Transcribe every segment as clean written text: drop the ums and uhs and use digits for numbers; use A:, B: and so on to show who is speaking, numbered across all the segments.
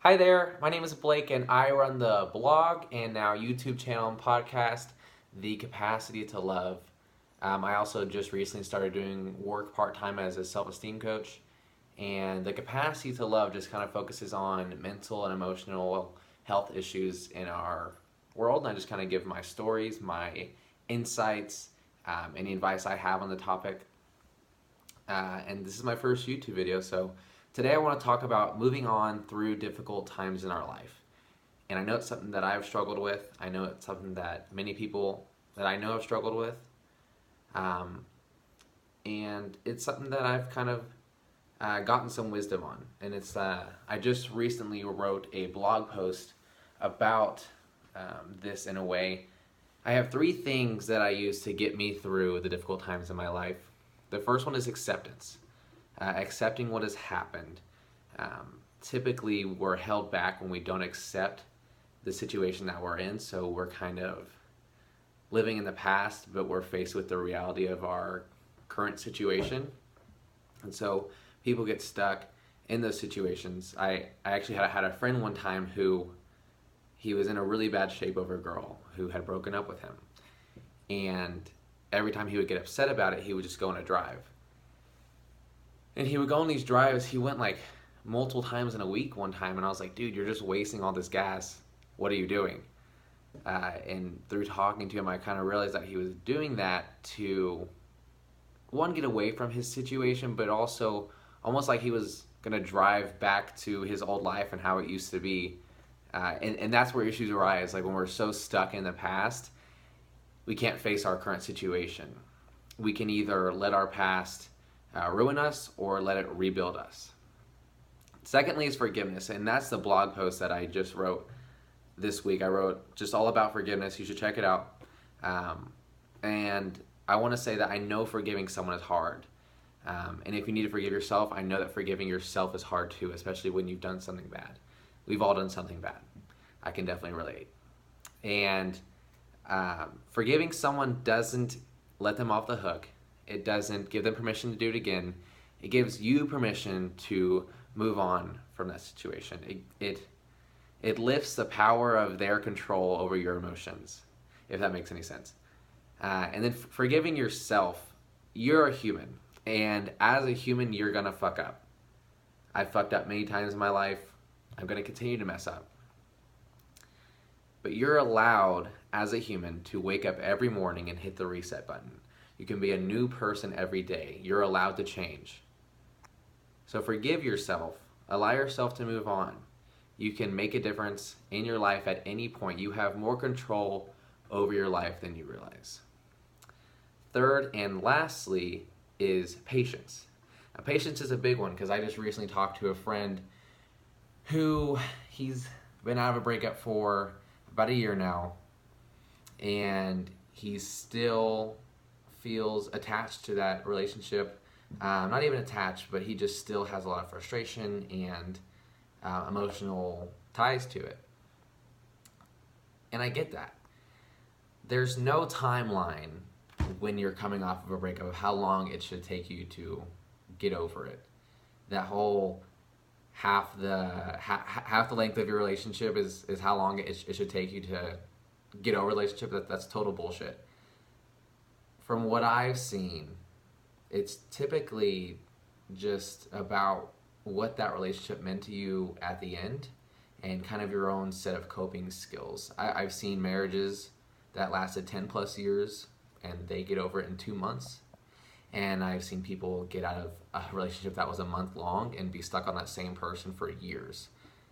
A: Hi there, my name is Blake and I run the blog and now YouTube channel and podcast, The Capacity to Love. I also just recently started doing work part-time as a self-esteem coach, and The Capacity to Love just kind of focuses on mental and emotional health issues in our world, and I just kind of give my stories, my insights, any advice I have on the topic. And this is my first YouTube video, so today I want to talk about moving on through difficult times in our life. And I know it's something that I've struggled with. I know it's something that many people that I know have struggled with. And it's something that I've kind of gotten some wisdom on. And it's I just recently wrote a blog post about this in a way. I have 3 things that I use to get me through the difficult times in my life. The first one is acceptance. Accepting what has happened. Typically, we're held back when we don't accept the situation that we're in, so we're kind of living in the past, but we're faced with the reality of our current situation. And so people get stuck in those situations. I actually had a friend one time who he was in a really bad shape over a girl who had broken up with him. And every time he would get upset about it, he would just go on a drive. And he would go on these drives. He went like multiple times in a week one time, and I was like, dude, you're just wasting all this gas. What are you doing? And through talking to him, I kind of realized that he was doing that to, one, get away from his situation, but also almost like he was going to drive back to his old life and how it used to be. And that's where issues arise. Like when we're so stuck in the past, we can't face our current situation. We can either let our past ruin us or let it rebuild us. Secondly is forgiveness, and that's the blog post that I just wrote this week. I wrote just all about forgiveness. You should check it out. And I want to say that I know forgiving someone is hard. And if you need to forgive yourself, I know that forgiving yourself is hard too, especially when you've done something bad. We've all done something bad. I can definitely relate. And forgiving someone doesn't let them off the hook. It doesn't give them permission to do it again. It gives you permission to move on from that situation. It lifts the power of their control over your emotions, if that makes any sense. And then forgiving yourself. You're a human, and as a human, you're gonna fuck up. I've fucked up many times in my life. I'm gonna continue to mess up. But you're allowed, as a human, to wake up every morning and hit the reset button. You can be a new person every day. You're allowed to change. So forgive yourself. Allow yourself to move on. You can make a difference in your life at any point. You have more control over your life than you realize. Third and lastly is patience. Now, patience is a big one because I just recently talked to a friend who he's been out of a breakup for about a year now, and he still feels attached to that relationship. Not even attached, but he just still has a lot of frustration and emotional ties to it. And I get that. There's no timeline when you're coming off of a breakup of how long it should take you to get over it. That whole half the length of your relationship is how long it should take you to get over a relationship. That's total bullshit. From what I've seen, it's typically just about what that relationship meant to you at the end and kind of your own set of coping skills. I've seen marriages that lasted 10 plus years and they get over it in 2 months. And I've seen people get out of a relationship that was a month long and be stuck on that same person for years.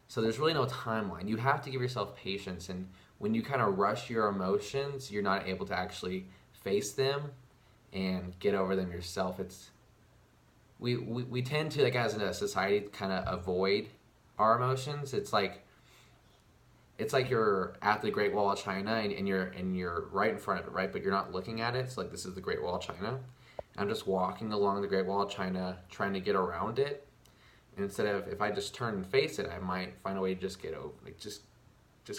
A: So there's really no timeline. You have to give yourself patience, and when you kind of rush your emotions, you're not able to actually face them and get over them yourself. We tend to, like, as a society, kind of avoid our emotions. It's like you're at the Great Wall of China and you're right in front of it, right? But you're not looking at it. It's like, this is the Great Wall of China. I'm just walking along the Great Wall of China trying to get around it. And instead of, if I just turn and face it, I might find a way to just get over, like, just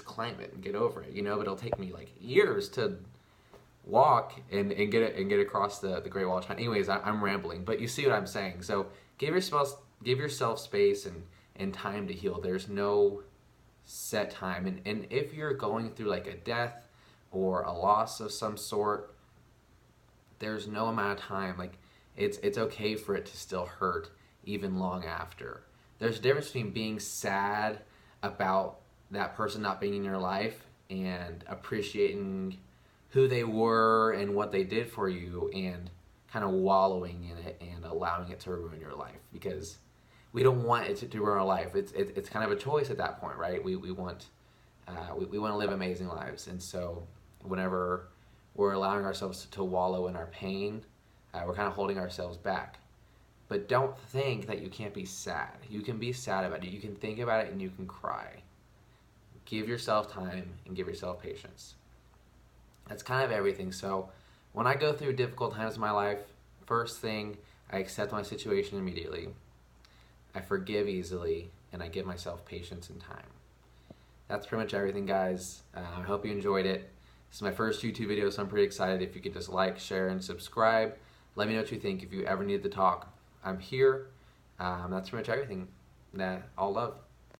A: climb it and get over it, But it'll take me like years to walk and get across the Great Wall of China. Anyways, I'm rambling, but you see what I'm saying. So give yourself space and and time to heal. There's no set time. And if you're going through like a death or a loss of some sort, there's no amount of time. Like it's okay for it to still hurt even long after. There's a difference between being sad about that person not being in your life and appreciating who they were and what they did for you, and kind of wallowing in it and allowing it to ruin your life, because we don't want it to ruin our life. It's kind of a choice at that point, right? We want we want to live amazing lives, and so whenever we're allowing ourselves to wallow in our pain, we're kind of holding ourselves back. But don't think that you can't be sad. You can be sad about it. You can think about it and you can cry. Give yourself time and give yourself patience. That's kind of everything. So when I go through difficult times in my life, first thing, I accept my situation immediately. I forgive easily, and I give myself patience and time. That's pretty much everything, guys. I hope you enjoyed it. This is my first YouTube video, so I'm pretty excited. If you could just like, share, and subscribe. Let me know what you think. If you ever need to talk, I'm here. That's pretty much everything. All love.